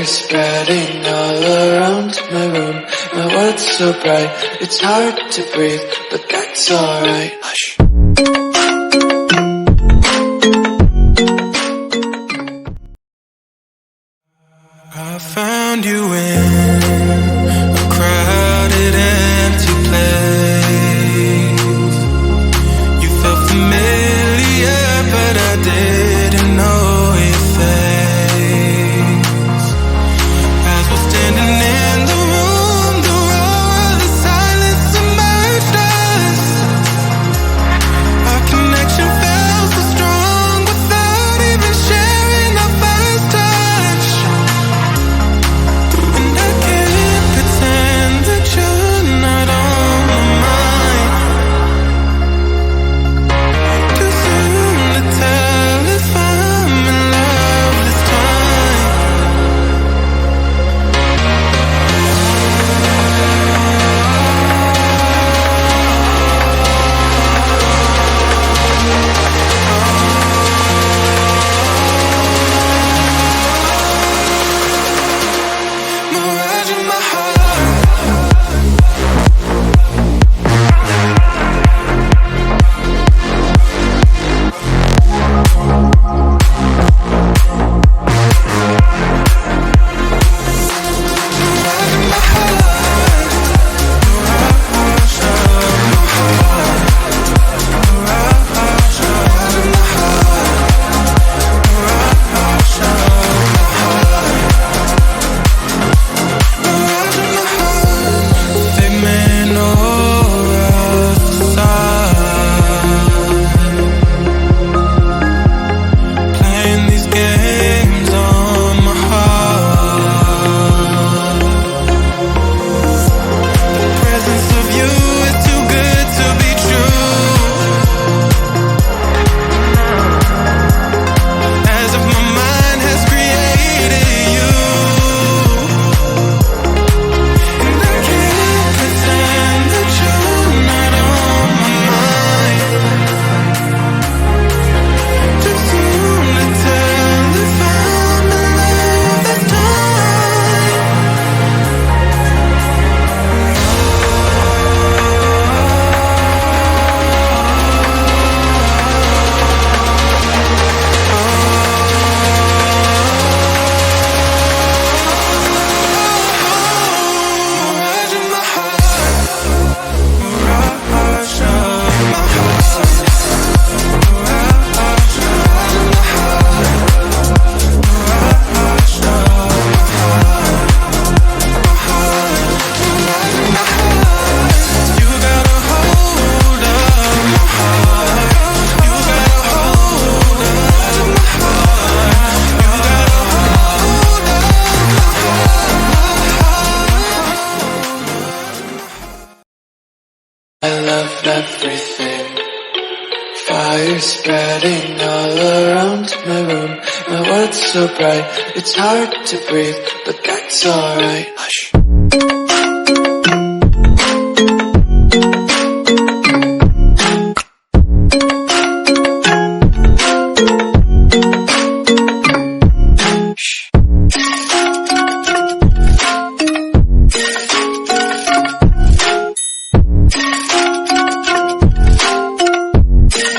spreading all around my room. My world's so bright, it's hard to breathe, but that's alright. Hush. I found you in a crowded, empty place. You felt familiar, but I didn't know your face. As we're standing in the room, the roar of the silence submerged us. Our connection felt so strong without even sharing our first touch. And I can't pretend that you're not on my mind. Too soon to tell if I'm in love this time. Mirage in my heart. They may know us aside, playing these games on my heart. The presence of you is too good to be true. As if my mind has created you. And I can't pretend that you're not on my mind. Too soon to tell if I'm in love this time. Mirage in my heart. Mirage of my heart. Mirage of my heart. Mirage of my heart. You got a hold of my heart. You got a hold of my heart. You got a hold of I love everything. Fire spreading all around my room. My world's so bright, it's hard to breathe, but that's alright. Hush.